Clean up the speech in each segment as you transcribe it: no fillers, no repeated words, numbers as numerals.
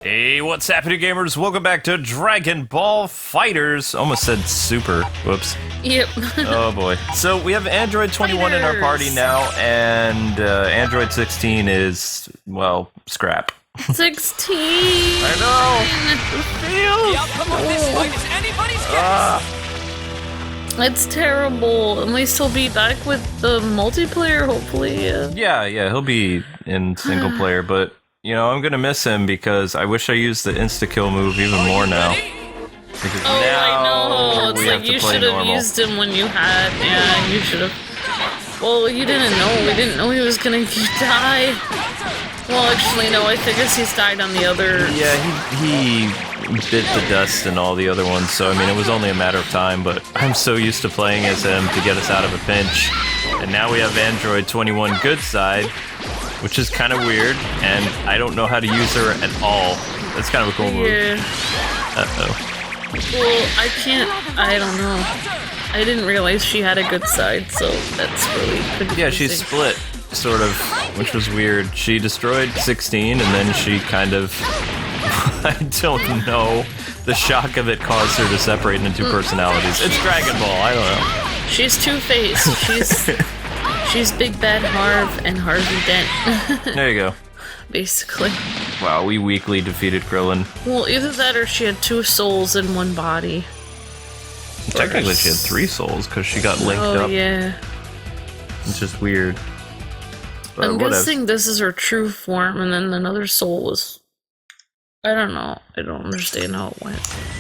Hey, what's happening, gamers? Welcome back to Dragon Ball FighterZ. Almost said Super. Whoops. Yep. Oh boy. So we have Android 21 in our party now, and Android 16 is, well, scrap. 16. I know. It feels. The outcome of this fight is anybody's guess. It's terrible. At least he'll be back with the multiplayer, hopefully. Yeah, he'll be in single player, but you know, I'm gonna miss him because I wish I used the insta-kill move even more now. Because I know. It's we have like to you play should have normal. used him when you had. Yeah, you should have. Well, you didn't know. We didn't know he was gonna die. Well, actually, no. I guess he's died on the other. Yeah, he bit the dust and all the other ones, so I mean, it was only a matter of time, but I'm so used to playing as him to get us out of a pinch. And now we have Android 21 good side, which is kind of weird, and I don't know how to use her at all. That's kind of a cool move. Yeah. Uh-oh. Well, I don't know. I didn't realize she had a good side, so that's really confusing. Yeah, she's split, sort of, which was weird. She destroyed 16, and then she kind of... I don't know. The shock of it caused her to separate into two personalities. It's Dragon Ball, I don't know. She's Two-Face. She's Big Bad Harv and Harvey Dent. There you go. Basically. Wow, we weakly defeated Krillin. Well, either that or she had two souls in one body. Technically, she had three souls because she got linked Oh, up. yeah. It's just weird. But I'm whatever. guessing this is her true form, and then another soul was... I don't know. I don't understand how it went.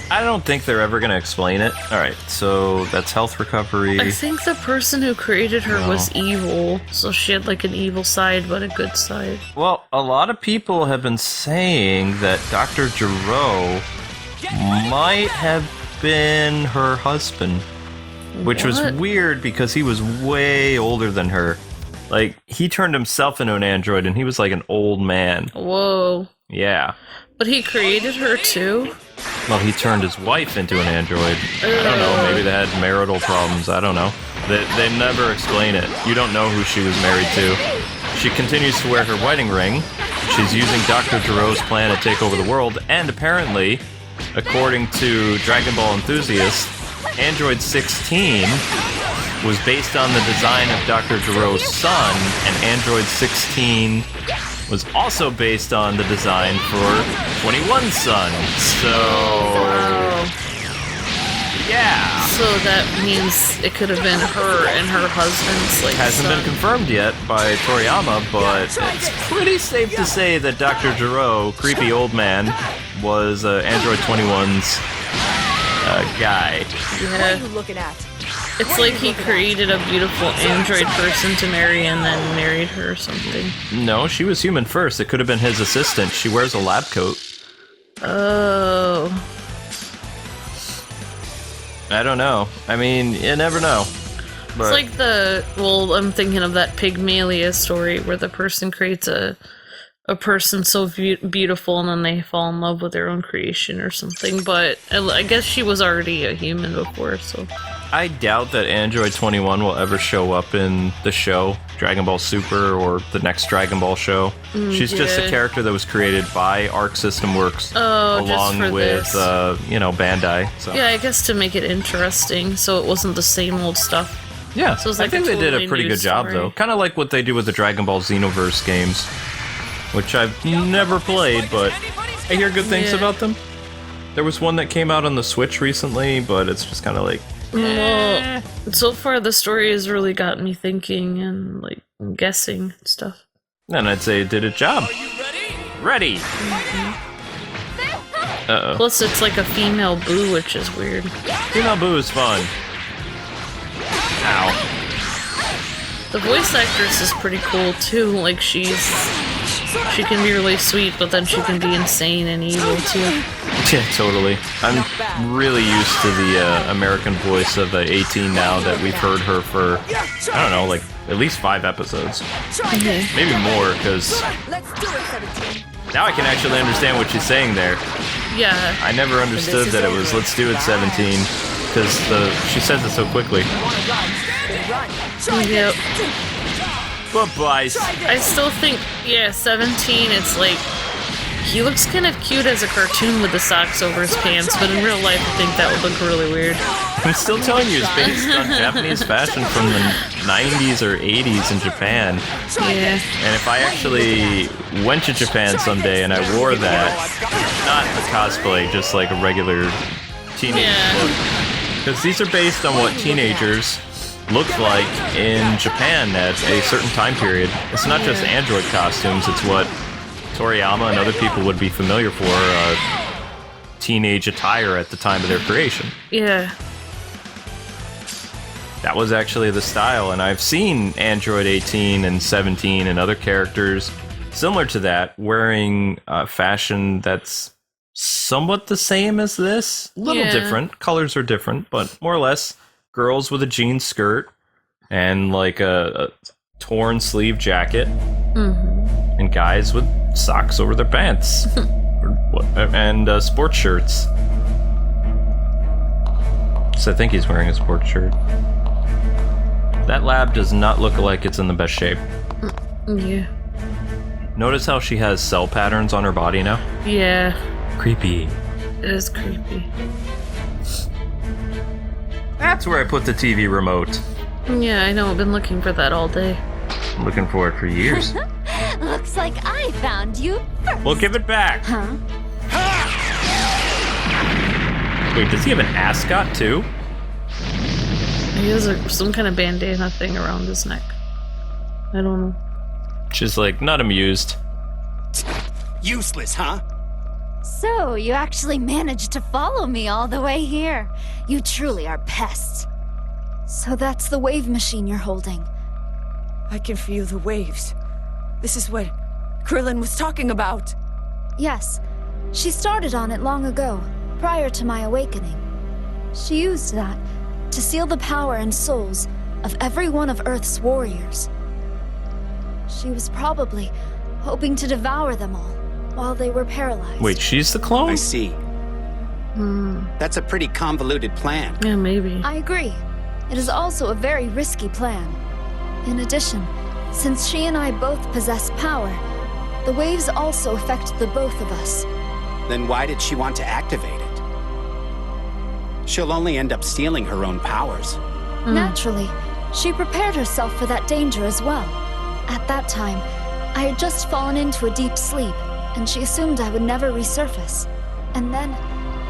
I don't think they're ever going to explain it. Alright, so that's health recovery. I think the person who created her was evil, so she had like an evil side, but a good side. Well, a lot of people have been saying that Dr. Gero might have been her husband. Which was What? weird because he was way older than her. Like, he turned himself into an android and he was like an old man. Whoa. Yeah. But he created her too? Well, he turned his wife into an android. I don't know, maybe they had marital problems, I don't know. They never explain it. You don't know who she was married to. She continues to wear her wedding ring. She's using Dr. Gero's plan to take over the world, and apparently, according to Dragon Ball enthusiasts, Android 16 was based on the design of Dr. Gero's son, and Android 16 was also based on the design for 21's son. So, yeah. So that means it could have been her and her husband's like Hasn't son. been confirmed yet by Toriyama, but it's pretty safe to say that Dr. Gero, creepy old man, was Android 21's guy. What are you looking at? It's like he created a beautiful android person to marry and then married her or something. No, she was human first. It could have been his assistant. She wears a lab coat. Oh. I don't know. I mean, you never know. But It's like I'm thinking of that Pygmalion story where the person creates a person so beautiful and then they fall in love with their own creation or something, but I guess she was already a human before, so... I doubt that Android 21 will ever show up in the show, Dragon Ball Super, or the next Dragon Ball show. She's just a yeah. character that was created by Arc System Works, Oh, just along for with, this. Bandai. So. Yeah, I guess to make it interesting, so it wasn't the same old stuff. Yeah, So it's I like think a they did a totally pretty new good job, story. though. Kind of like what they do with the Dragon Ball Xenoverse games, which I've never played, but I hear good things Yeah. about them. There was one that came out on the Switch recently, but it's just kind of like... Well, so far the story has really gotten me thinking and, like, guessing and stuff. And I'd say it did its job. Are you ready? Ready! Uh-oh. Plus, it's like a female Boo, which is weird. Female Boo is fun. Ow. The voice actress is pretty cool, too. Like, she can be really sweet, but then she can be insane and evil, too. Yeah, totally. I'm really used to the American voice of 18 now that we've heard her for, I don't know, like at least 5 episodes. Okay. Maybe more, because Let's do it, 17. now I can actually understand what she's saying there. Yeah. I never understood that it was "let's do it 17" because she says it so quickly. Yep. Bye-bye. I still think, yeah, 17, it's like, He looks kind of cute as a cartoon with the socks over his pants, but in real life I think that would look really weird. I'm still telling you, it's based on Japanese fashion from the 90s or 80s in Japan. Yeah. And if I actually went to Japan someday and I wore that, not the cosplay, just like a regular teenage look. Because these are based on what teenagers looked like in Japan at a certain time period. It's not just android costumes, it's what Toriyama and other people would be familiar for teenage attire at the time of their creation. Yeah. That was actually the style, and I've seen Android 18 and 17 and other characters similar to that wearing fashion that's somewhat the same as this. A little different. Colors are different, but more or less girls with a jean skirt and like a torn sleeve jacket, and guys with socks over their pants and sports shirts. So I think he's wearing a sports shirt. That lab does not look like it's in the best shape. Yeah. Notice how she has cell patterns on her body now? Yeah. Creepy. It is creepy. That's where I put the TV remote. Yeah, I know. I've been looking for that all day. I'm looking for it for years. Looks like I found you first. Well, give it back. Huh? Wait, does he have an ascot too? He has some kind of bandana thing around his neck. I don't know. She's like, not amused. Useless, huh? So, you actually managed to follow me all the way here. You truly are pests. So that's the wave machine you're holding. I can feel the waves. This is what Krillin was talking about. Yes, she started on it long ago, prior to my awakening. She used that to seal the power and souls of every one of Earth's warriors. She was probably hoping to devour them all while they were paralyzed. Wait, she's the clone? I see. That's a pretty convoluted plan. Yeah, maybe. I agree. It is also a very risky plan. In addition, since she and I both possess power, the waves also affect the both of us. Then why did she want to activate it? She'll only end up stealing her own powers. Naturally, she prepared herself for that danger as well. At that time, I had just fallen into a deep sleep, and she assumed I would never resurface. And then,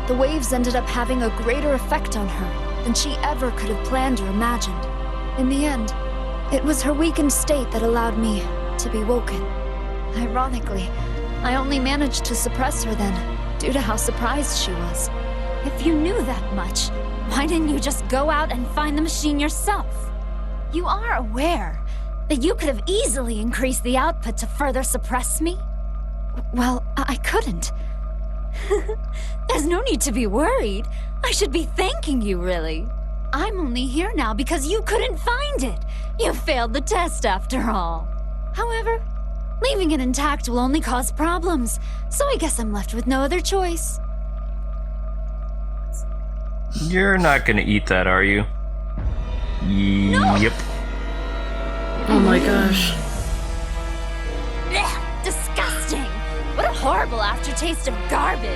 the waves ended up having a greater effect on her than she ever could have planned or imagined. In the end, it was her weakened state that allowed me to be woken. Ironically, I only managed to suppress her then, due to how surprised she was. If you knew that much, why didn't you just go out and find the machine yourself? You are aware that you could have easily increased the output to further suppress me? Well, I couldn't. There's no need to be worried. I should be thanking you, really. I'm only here now because you couldn't find it. You failed the test after all. However, leaving it intact will only cause problems, so I guess I'm left with no other choice. You're not gonna eat that, are you? No. Yep. Oh my gosh. Ugh, disgusting! What a horrible aftertaste of garbage.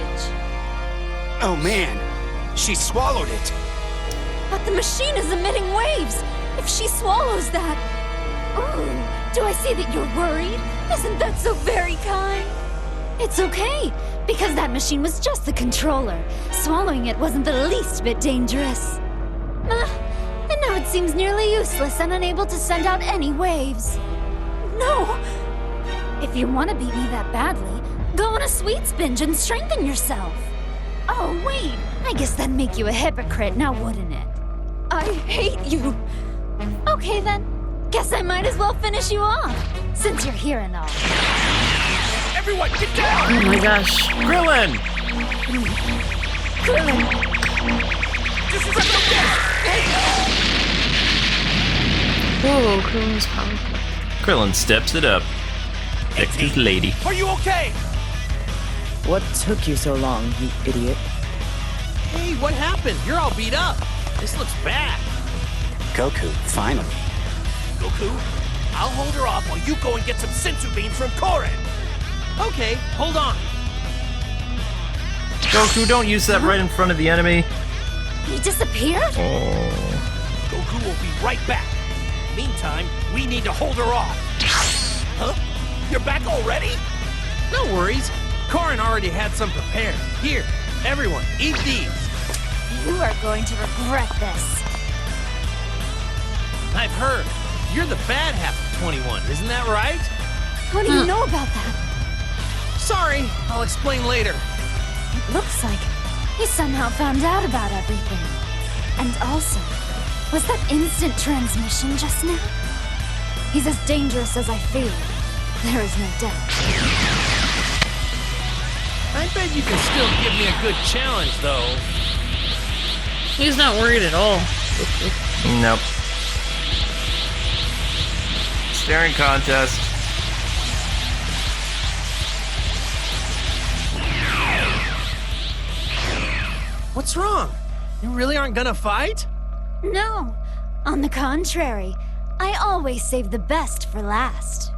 Oh man, she swallowed it. But the machine is emitting waves. If she swallows that... Ooh, do I see that you're worried? Isn't that so very kind? It's okay, because that machine was just the controller. Swallowing it wasn't the least bit dangerous. And now it seems nearly useless and unable to send out any waves. No! If you want to beat me that badly, go on a sweets binge and strengthen yourself. Oh, wait, I guess that'd make you a hypocrite, now wouldn't it? I hate you. Okay then, guess I might as well finish you off, since you're here and all. Everyone, get down! Oh my gosh. Krillin! Krillin, Just let them get! Whoa, Krillin's powerful. Krillin steps it up. Next is Lady. Are you okay? What took you so long, you idiot? Hey, what happened? You're all beat up. This looks bad. Goku, finally. Goku, I'll hold her off while you go and get some sensu beans from Korin. Okay, hold on. Goku, don't use that right in front of the enemy. He disappeared? Oh. Goku will be right back. Meantime, we need to hold her off. Huh? You're back already? No worries. Karin already had some prepared. Here, everyone, eat these. You are going to regret this. I've heard. You're the bad half of 21, isn't that right? What do you know about that? Sorry, I'll explain later. It looks like he somehow found out about everything. And also, was that instant transmission just now? He's as dangerous as I feared. There is no doubt. I bet you can still give me a good challenge, though. He's not worried at all. Nope. Staring contest. What's wrong? You really aren't gonna fight? No. On the contrary, I always save the best for last.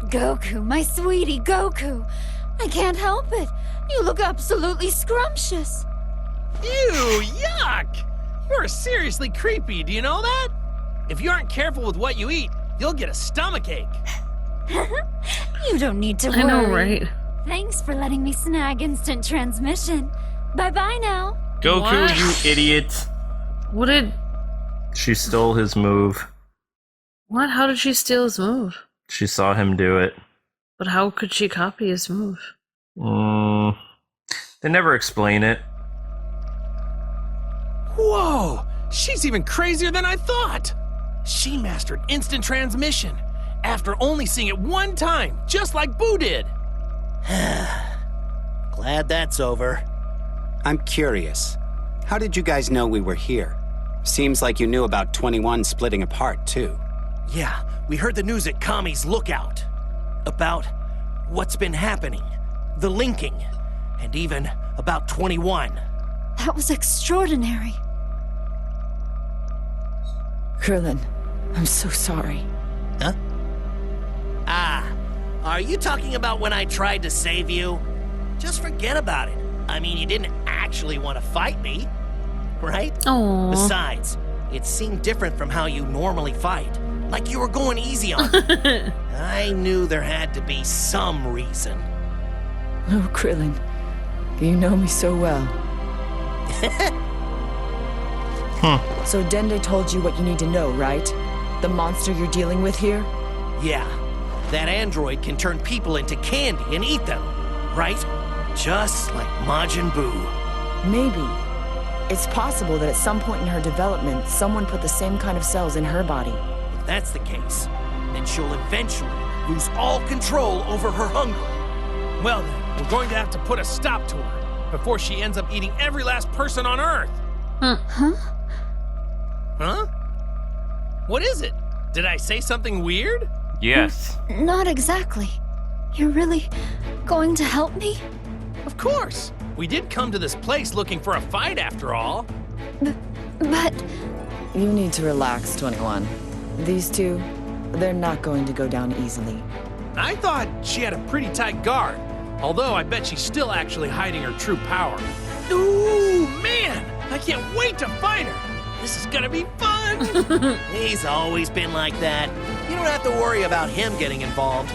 Goku, my sweetie Goku. I can't help it. You look absolutely scrumptious. Ew, yuck! You're seriously creepy, do you know that? If you aren't careful with what you eat, you'll get a stomachache. You don't need to worry. I know, right? Thanks for letting me snag instant transmission. Bye-bye now. Goku, What? you idiot. What did... She stole his move. What? How did she steal his move? She saw him do it. But how could she copy his move? They never explain it. Whoa! She's even crazier than I thought! She mastered instant transmission after only seeing it one time, just like Boo did. Glad that's over. I'm curious. How did you guys know we were here? Seems like you knew about 21 splitting apart, too. Yeah, we heard the news at Kami's Lookout. About what's been happening, the linking, and even about 21. That was extraordinary. Krillin, I'm so sorry. Huh? Ah, are you talking about when I tried to save you? Just forget about it. I mean, you didn't actually want to fight me, right? Oh. Besides, it seemed different from how you normally fight. Like you were going easy on me. I knew there had to be some reason. Oh, Krillin, you know me so well. So Dende told you what you need to know, right? The monster you're dealing with here? Yeah, that android can turn people into candy and eat them, right? Just like Majin Buu. Maybe. It's possible that at some point in her development, someone put the same kind of cells in her body. If that's the case, then she'll eventually lose all control over her hunger. Well then, we're going to have to put a stop to her before she ends up eating every last person on Earth. Huh? Huh? What is it? Did I say something weird? Yes. Not exactly. You're really going to help me? Of course. We did come to this place looking for a fight after all. But You need to relax, 21. These two, they're not going to go down easily. I thought she had a pretty tight guard, although I bet she's still actually hiding her true power. Ooh, man! I can't wait to fight her! This is gonna be fun! He's always been like that. You don't have to worry about him getting involved.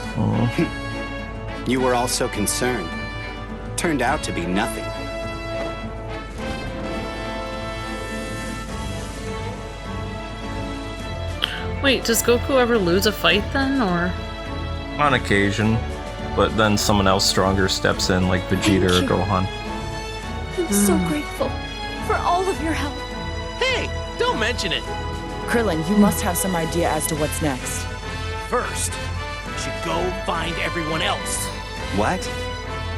You were all so concerned. Turned out to be nothing. Wait, does Goku ever lose a fight then, or? On occasion. But then someone else stronger steps in, like Vegeta or Thank you. Gohan. I'm so grateful for all of your help. Hey, don't mention it. Krillin, you must have some idea as to what's next. First, we should go find everyone else. What?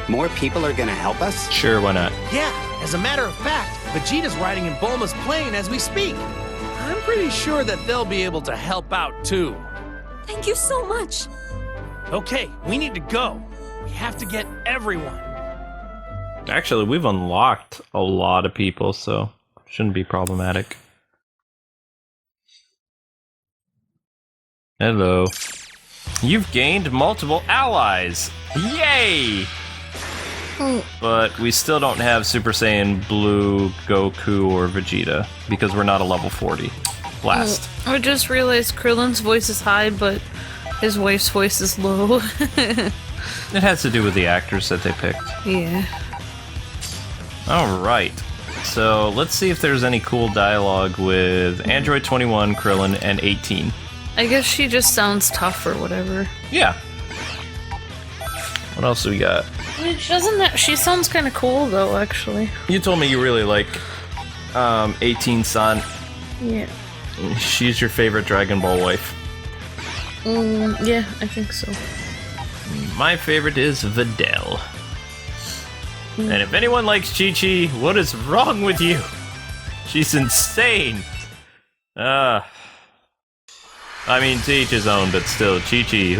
More people are gonna help us? Sure, why not? Yeah, as a matter of fact, Vegeta's riding in Bulma's plane as we speak. I'm pretty sure that they'll be able to help out too. Thank you so much. Okay, we need to go. We have to get everyone. Actually, we've unlocked a lot of people, so shouldn't be problematic. Hello. You've gained multiple allies. Yay! But we still don't have Super Saiyan Blue, Goku, or Vegeta because we're not a level 40. Blast. I just realized Krillin's voice is high, but his wife's voice is low. It has to do with the actors that they picked. Yeah. Alright. So let's see if there's any cool dialogue with Android 21, Krillin, and 18. I guess she just sounds tough or whatever. Yeah. What else do we got? I mean, she sounds kind of cool though, actually. You told me you really like 18-san. Yeah. She's your favorite Dragon Ball wife. Yeah, I think so. My favorite is Videl. And if anyone likes Chi-Chi, what is wrong with you? She's insane. I mean, to each his own, but still, Chi-Chi,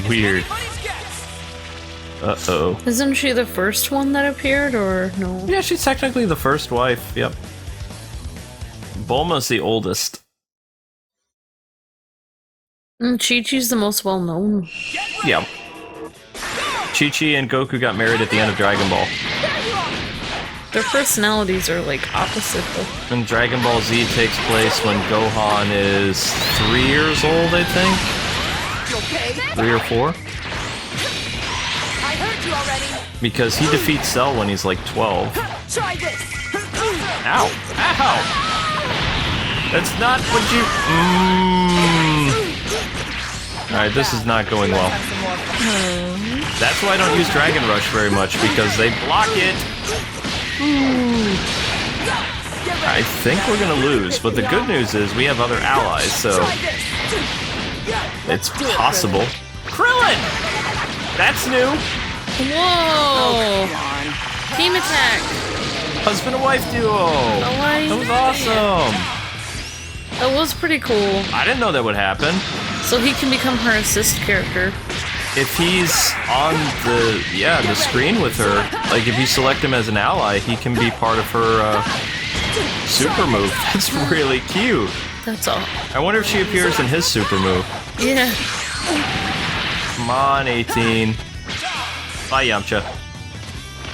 weird. Uh-oh. Isn't she the first one that appeared, or no? Yeah, she's technically the first wife, yep. Bulma's the oldest. And Chi-Chi's the most well-known. Yeah. Chi-Chi and Goku got married at the end of Dragon Ball. Their personalities are, like, opposite, though. And Dragon Ball Z takes place when Gohan is 3 years old, I think? 3 or 4? I heard you already. Because he defeats Cell when he's like 12. Try this. Ow! Ow! That's not what you... Alright, this is not going well. That's why I don't use Dragon Rush very much, because they block it. I think we're gonna lose, but the good news is we have other allies, so... It's possible. Krillin! That's new! Whoa! Team attack! Husband and wife duo! like That was awesome! That was pretty cool. I didn't know that would happen. So he can become her assist character. If he's on the screen with her, like if you select him as an ally, he can be part of her super move. That's really cute. That's all. I wonder if she appears in his super move. Yeah. Come on, 18. Bye, Yamcha.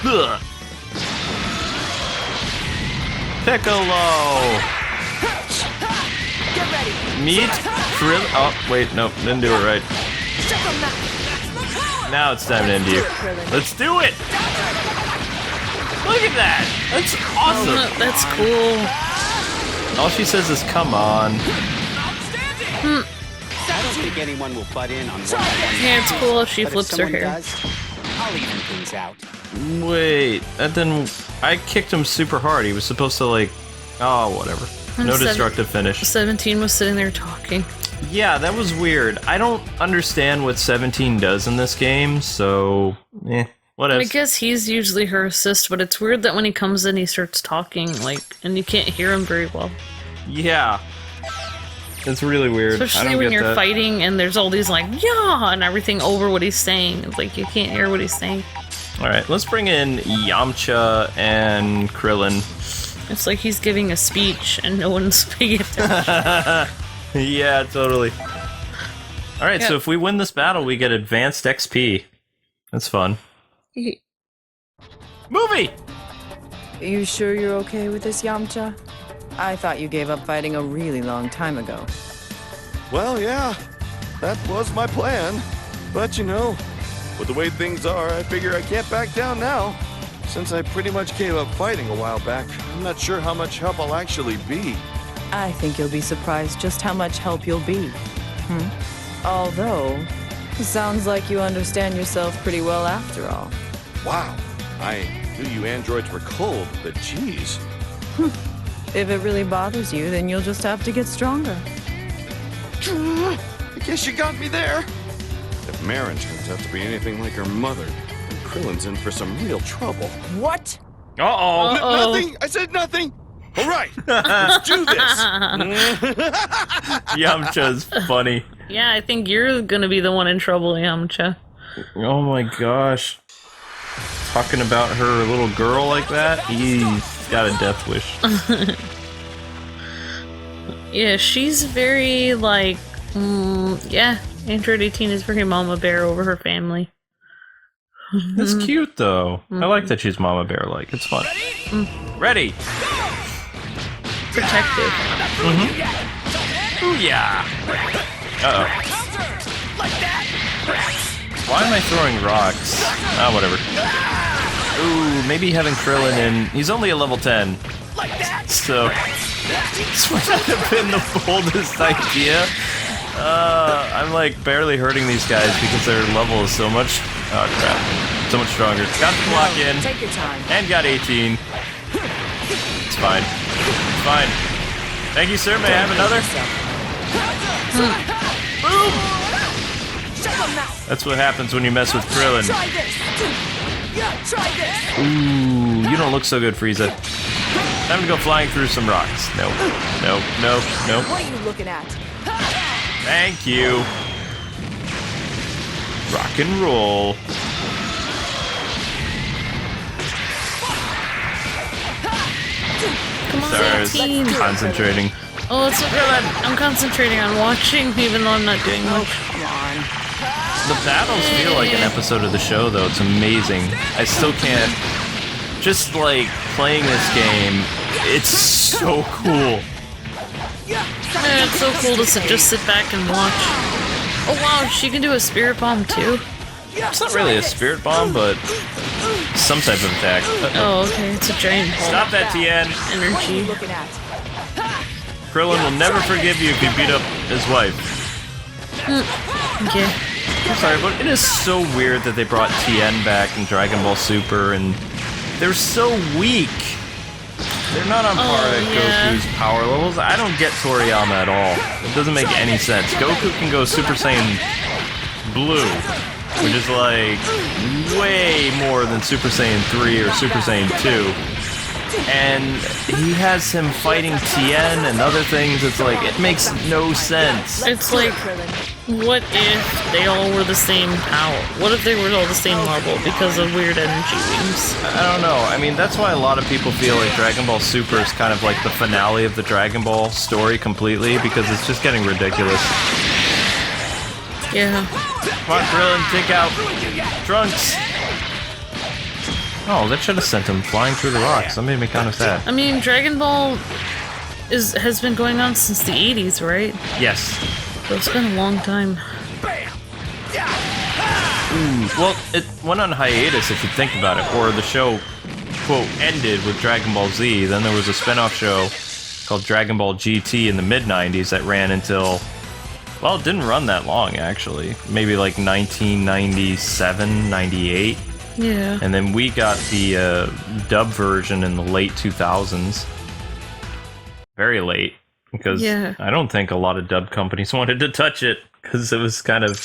Ugh. Piccolo! Get ready. Meet Krill. Oh, wait, nope, didn't do it right. Check 'em out. Now it's time to end you. Let's do it! Look at that! That's awesome! Oh, that's cool. All she says is, come on. I don't think anyone will butt in on one-on-one. Yeah, it's cool how she But if flips her someone hair. does, I'll even things out. Wait, that didn't... I kicked him super hard. He was supposed to, like... Oh, whatever. No destructive finish. 17 was sitting there talking. Yeah, that was weird. I don't understand what 17 does in this game, so... whatever. I guess he's usually her assist, but it's weird that when he comes in, he starts talking, like, and you can't hear him very well. Yeah. It's really weird. I Especially don't when get you're that. fighting and there's all these, like, yeah, and everything over what he's saying. It's like, you can't hear what he's saying. Alright, let's bring in Yamcha and Krillin. It's like he's giving a speech and no one's paying attention. Yeah, totally. Alright, Yeah. so if we win this battle, we get advanced XP. That's fun. Movie! You sure you're okay with this, Yamcha? I thought you gave up fighting a really long time ago. Well, yeah, that was my plan. But you know, with the way things are, I figure I can't back down now. Since I pretty much gave up fighting a while back, I'm not sure how much help I'll actually be. I think you'll be surprised just how much help you'll be. Although, sounds like you understand yourself pretty well after all. Wow, I knew you androids were cold, but geez. If it really bothers you, then you'll just have to get stronger. I guess you got me there. If Marin turns out to be anything like her mother, then Krillin's in for some real trouble. What? Uh-oh! Nothing! I said nothing! All right, let's do this! Yamcha's funny. Yeah, I think you're gonna be the one in trouble, Yamcha. Oh my gosh. Talking about her little girl like that? He's got a death wish. Yeah, she's very, like, yeah, Android 18 is very mama bear over her family. It's cute though. I like that she's Mama Bear like. It's fun. Ready? Protective. Ooh yeah. Uh oh. Why am I throwing rocks? Ah, whatever. Ooh, maybe having Krillin in. He's only a level 10. So this would not have been the boldest idea. I'm like barely hurting these guys because their level is so much. Oh crap. So much stronger. Got the block in. Take your time. And got 18. It's fine. It's fine. Thank you, sir. May I have another? Boom! That's what happens when you mess with Krillin. Try this. Yeah, try this. Ooh, you don't look so good, Frieza. Time to go flying through some rocks. Nope. Nope. Nope. Nope. What are you looking at? Thank you. Rock and roll. Come on, Sorry, 18. concentrating. Oh, it's okay. I'm concentrating on watching, even though I'm not doing much. Come on. The battles feel like an episode of the show, though. It's amazing. I still can't. Just like playing this game, it's so cool. Yeah, it's so cool to just sit back and watch. Oh wow, she can do a spirit bomb too. It's not really a spirit bomb, but some type of attack. Oh, okay, it's a giant ball. Stop that, Tien. Energy. Looking at. Krillin will never forgive you if you beat up his wife. Okay. I'm sorry, but it is so weird that they brought Tien back in Dragon Ball Super, and they're so weak. They're not on par with Goku's power levels. I don't get Toriyama at all. It doesn't make any sense. Goku can go Super Saiyan Blue, which is like way more than Super Saiyan 3 or Super Saiyan 2. And he has him fighting Tien and other things. It's like, it makes no sense. It's like, what if they all were the same power? What if they were all the same marble because of weird energy wings? I don't know. I mean, that's why a lot of people feel like Dragon Ball Super is kind of like the finale of the Dragon Ball story completely, because it's just getting ridiculous. Yeah. Come on, Krillin, take out Trunks. Oh, that should have sent him flying through the rocks. That made me kind of sad. I mean, Dragon Ball has been going on since the 80s, right? Yes. So it's been a long time. Well, it went on hiatus if you think about it, or the show, quote, ended with Dragon Ball Z. Then there was a spin-off show called Dragon Ball GT in the mid-90s that ran until, well, it didn't run that long, actually. Maybe like 1997, 98. Yeah. And then we got the dub version in the late 2000s. Very late. Because I don't think a lot of dub companies wanted to touch it. Because it was kind of...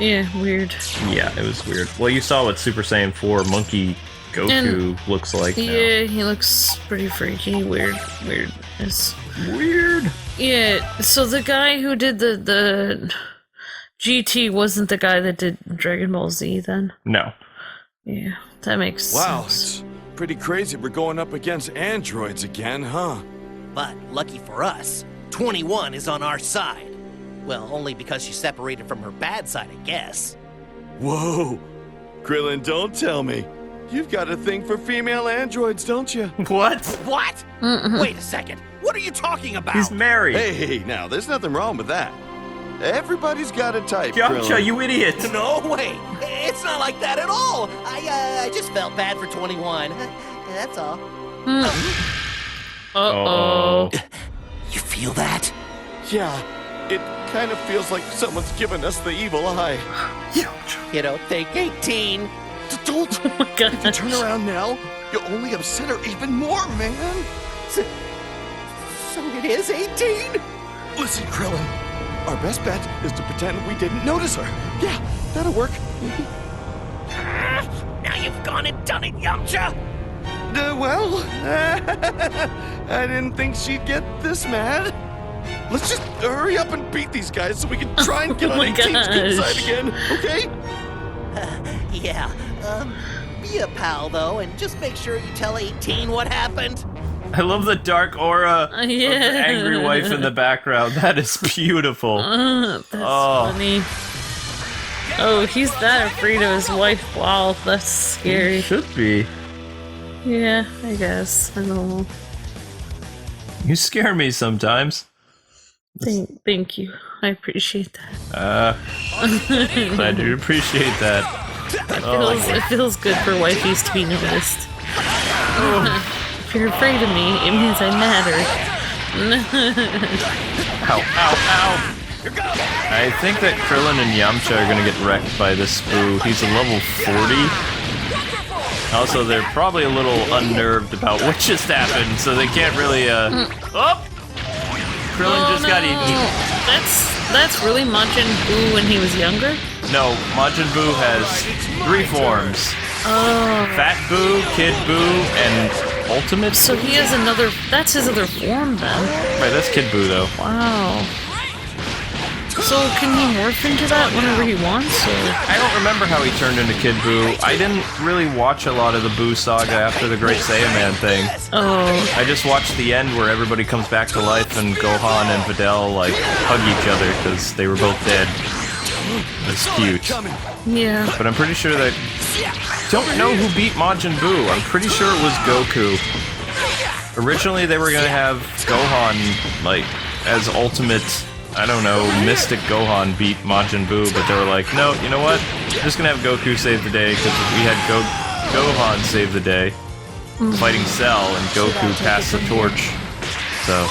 yeah, weird. Yeah, it was weird. Well, you saw what Super Saiyan 4 Monkey Goku looks like now. Yeah, he looks pretty freaky. Weirdness. Weird? Yeah, so the guy who did the GT wasn't the guy that did Dragon Ball Z then? No. Yeah, that makes Wow, sense. it's pretty crazy we're going up against androids again, huh? But lucky for us, 21 is on our side. Well, only because she separated from her bad side, I guess. Whoa! Krillin, don't tell me. You've got a thing for female androids, don't you? What? What? Wait a second. What are you talking about? He's married. Hey, now, there's nothing wrong with that. Everybody's got a type, Yamcha, Krillin. you idiot! No way! It's not like that at all! I just felt bad for 21. That's all. Uh-oh. You feel that? Yeah, it kind of feels like someone's given us the evil eye. You don't think 18? Don't! Oh my god. If you turn around now, you'll only upset her even more, man! So it is 18? Listen, Krillin. Our best bet is to pretend we didn't notice her. Yeah, that'll work. Now you've gone and done it, Yamcha! Well, I didn't think she'd get this mad. Let's just hurry up and beat these guys so we can try and get Oh on my 18's good gosh. side again, okay? Yeah, be a pal, though, and just make sure you tell 18 what happened. I love the dark aura of the angry wife in the background. That is beautiful. That's funny. Oh, he's that afraid of his wife. Wow, that's scary. Should be. Yeah, I guess. I don't know. You scare me sometimes. Thank you. I appreciate that. Glad you appreciate that. It feels good for wifeys to be noticed. If you're afraid of me, it means I matter. Ow, ow, ow! I think that Krillin and Yamcha are gonna get wrecked by this Boo. He's a level 40. Also, they're probably a little unnerved about what just happened, so they can't really, Oh! Krillin just got eaten. That's really Majin Buu when he was younger? No, Majin Buu has 3 forms. Oh. Fat Buu, Kid Buu, and Ultimate. So he has another... That's his other form, then. Right, that's Kid Buu, though. Wow. So can he morph into that whenever he wants, or? I don't remember how he turned into Kid Buu. I didn't really watch a lot of the Buu saga after the Great Saiyaman thing. Oh. I just watched the end where everybody comes back to life and Gohan and Videl, like, hug each other because they were both dead. It's cute. Yeah. But I'm pretty sure that... I don't know who beat Majin Buu. I'm pretty sure it was Goku. Originally, they were gonna have Gohan, like, as ultimate... I don't know, Mystic Gohan beat Majin Buu, but they were like, no, you know what? We're just gonna have Goku save the day, because we had Gohan save the day, fighting Cell, and Goku passed the torch. So,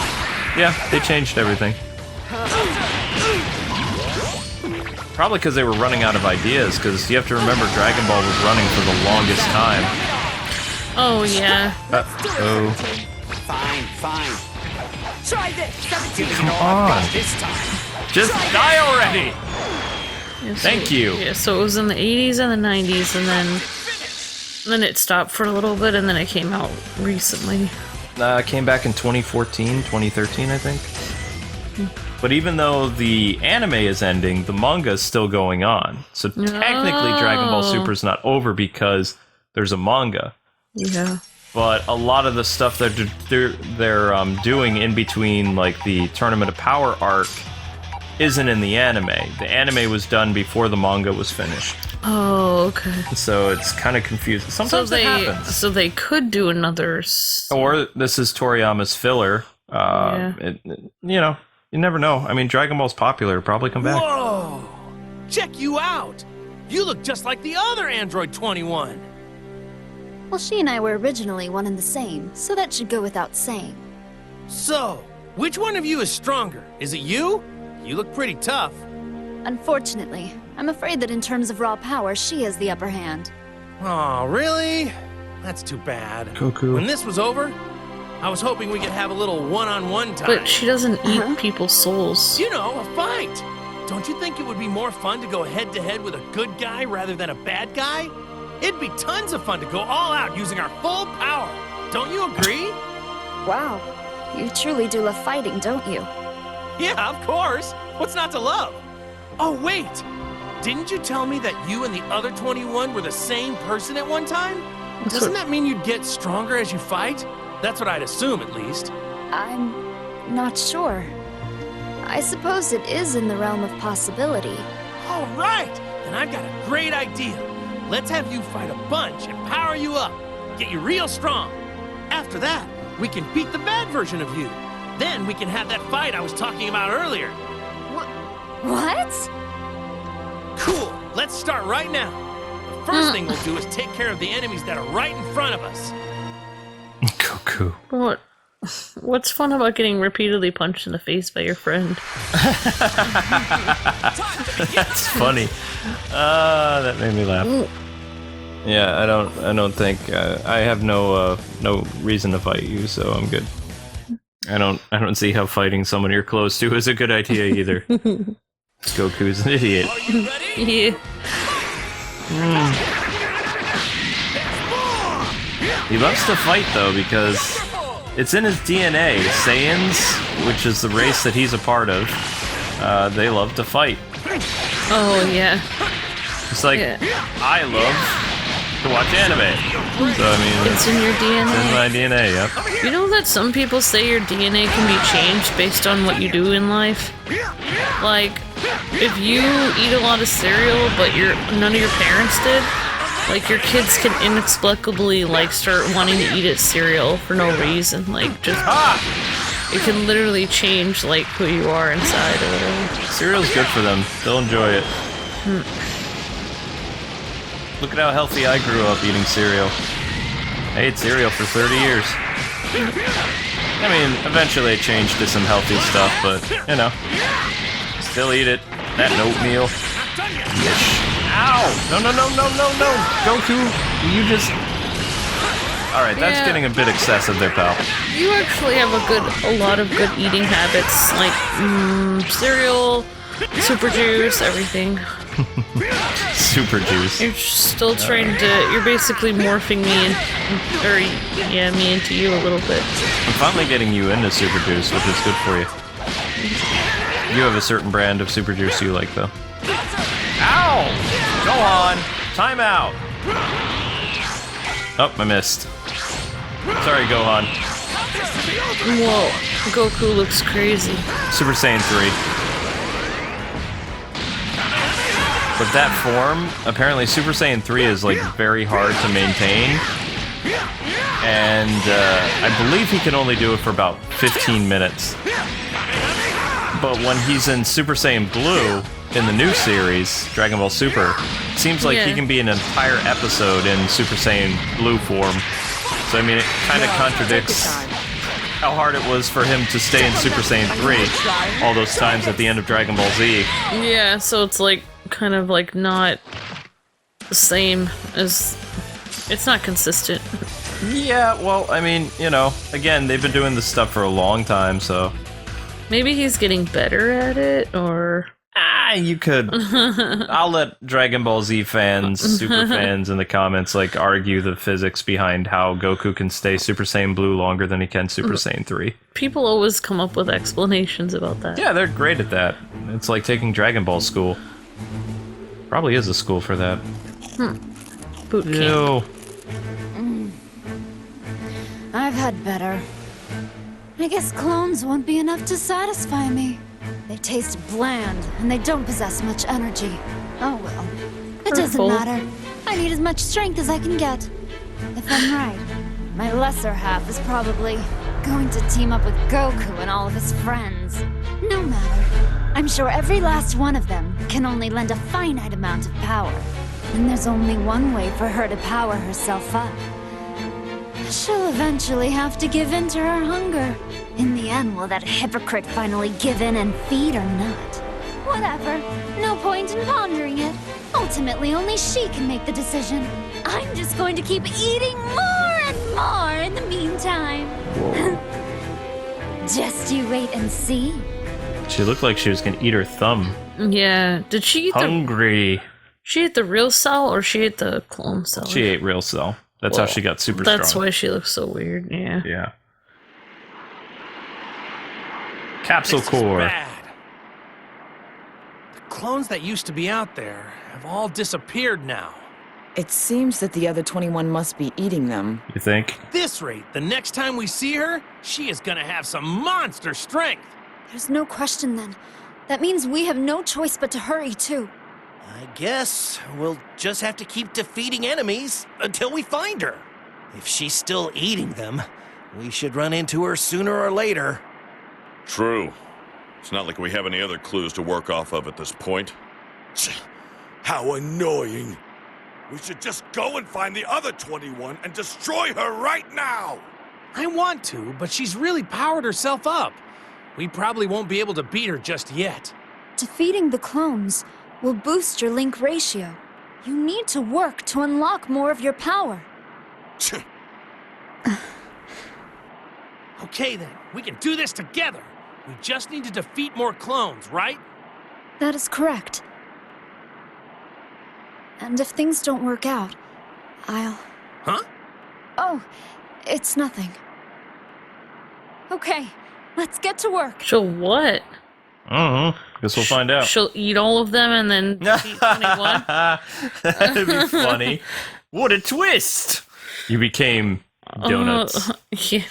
yeah, they changed everything. Probably because they were running out of ideas, because you have to remember Dragon Ball was running for the longest time. Oh, yeah. Uh-oh. Fine. Try this. 17. Come on. Just die already! Yeah, so, Thank you. Yeah, so it was in the 80s and the 90s, and then it stopped for a little bit, and then it came out recently. Came back in 2014, 2013, I think. But even though the anime is ending, the manga is still going on. So technically Dragon Ball Super is not over because there's a manga. Yeah. But a lot of the stuff that they're doing in between, like the Tournament of Power arc, isn't in the anime. The anime was done before the manga was finished. Oh, okay. So it's kind of confusing. Sometimes that happens. So they could do another... Or this is Toriyama's filler. Yeah. You know, you never know. I mean, Dragon Ball's popular. Probably come back. Whoa! Check you out! You look just like the other Android 21! Well, she and I were originally one and the same, so that should go without saying. So, which one of you is stronger? Is it you? You look pretty tough. Unfortunately, I'm afraid that in terms of raw power, she has the upper hand. Aw, really? That's too bad. Goku. When this was over, I was hoping we could have a little one-on-one time. But she doesn't eat people's souls. You know, a fight! Don't you think it would be more fun to go head-to-head with a good guy rather than a bad guy? It'd be tons of fun to go all out using our full power. Don't you agree? Wow, you truly do love fighting, don't you? Yeah, of course. What's not to love? Oh, wait. Didn't you tell me that you and the other 21 were the same person at one time? Doesn't that mean you'd get stronger as you fight? That's what I'd assume, at least. I'm not sure. I suppose it is in the realm of possibility. All right. Then I've got a great idea. Let's have you fight a bunch and power you up. Get you real strong. After that, we can beat the bad version of you. Then we can have that fight I was talking about earlier. What? Cool. Let's start right now. The first thing we'll do is take care of the enemies that are right in front of us. Goku. What's fun about getting repeatedly punched in the face by your friend? That's funny. That made me laugh. Yeah, I don't think I have no reason to fight you, so I'm good. I don't see how fighting someone you're close to is a good idea either. Goku's an idiot. Are you ready? Yeah. He loves to fight though because it's in his DNA. Saiyans, which is the race that he's a part of, they love to fight. Oh, yeah. It's like, Yeah. I love to watch anime. So, I mean, It's in your it's in DNA. my DNA, yep. You know that some people say your DNA can be changed based on what you do in life? Like, if you eat a lot of cereal, but none of your parents did, like, your kids can inexplicably, like, start wanting to eat cereal for no reason. Like, just... It can literally change, like, who you are inside or whatever. Cereal's good for them. They'll enjoy it. Look at how healthy I grew up eating cereal. I ate cereal for 30 years. I mean, eventually I changed to some healthy stuff, but, you know, still eat it. That oatmeal. Ow! No, no, no, no, no, no! Goku, you just... Alright, that's getting a bit excessive there, pal. You actually have a lot of good eating habits, like cereal, super juice, everything. Super juice. You're still trying to. You're basically morphing me into you a little bit. I'm finally getting you into super juice, which is good for you. You have a certain brand of super juice you like, though. Ow! Gohan! Time out! Oh, I missed. Sorry, Gohan. Whoa, Goku looks crazy. Super Saiyan 3. But that form, apparently Super Saiyan 3 is, like, very hard to maintain. And, I believe he can only do it for about 15 minutes. But when he's in Super Saiyan Blue, in the new series, Dragon Ball Super, it seems like he can be an entire episode in Super Saiyan Blue form. So, I mean, it kind of contradicts how hard it was for him to stay in Super Saiyan 3 all those times at the end of Dragon Ball Z. Yeah, so it's like, kind of like not the same as... It's not consistent. Yeah, well, I mean, you know, again, they've been doing this stuff for a long time, so... Maybe he's getting better at it, or... You could. I'll let Dragon Ball Z fans, super fans in the comments, like, argue the physics behind how Goku can stay Super Saiyan Blue longer than he can Super Saiyan 3. People always come up with explanations about that. Yeah, they're great at that. It's like taking Dragon Ball school. Probably is a school for that. Boot camp. Ew. I've had better. I guess clones won't be enough to satisfy me. They taste bland, and they don't possess much energy. Oh well. It doesn't Hurtful. matter. I need as much strength as I can get. If I'm right, my lesser half is probably going to team up with Goku and all of his friends. No matter. I'm sure every last one of them can only lend a finite amount of power. And there's only one way for her to power herself up. She'll eventually have to give in to her hunger. In the end, will that hypocrite finally give in and feed or not? Whatever. No point in pondering it. Ultimately, only she can make the decision. I'm just going to keep eating more and more in the meantime. Just you wait and see. She looked like she was gonna eat her thumb. Yeah. Did she eat Hungry. She ate the real cell, or she ate the clone cell? She ate real cell. That's how she got super That's strong. why she looks so weird, yeah. Yeah. Capsule This is core. bad. The clones that used to be out there have all disappeared now. It seems that the other 21 must be eating them. You think? At this rate, the next time we see her, she is gonna have some monster strength. There's no question then. That means we have no choice but to hurry too. I guess we'll just have to keep defeating enemies until we find her. If she's still eating them, we should run into her sooner or later. True. It's not like we have any other clues to work off of at this point. How annoying. We should just go and find the other 21 and destroy her right now! I want to, but she's really powered herself up. We probably won't be able to beat her just yet. Defeating the clones will boost your link ratio. You need to work to unlock more of your power. Okay then, we can do this together. We just need to defeat more clones, right? That is correct. And if things don't work out, I'll... Huh? Oh, it's nothing. Okay, let's get to work. She'll what? I don't know. Guess we'll find out. She'll eat all of them and then defeat 21? That'd be funny. What a twist! You became donuts. Yeah.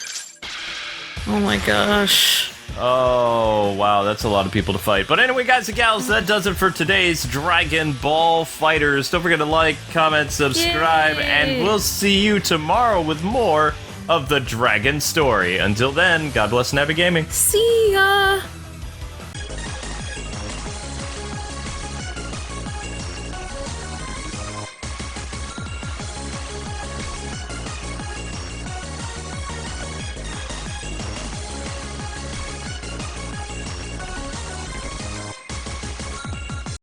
Oh my gosh. Oh, wow, that's a lot of people to fight. But anyway, guys and gals, that does it for today's Dragon Ball Fighters. Don't forget to like, comment, subscribe, and we'll see you tomorrow with more of the Dragon story. Until then, God bless and happy gaming. See ya!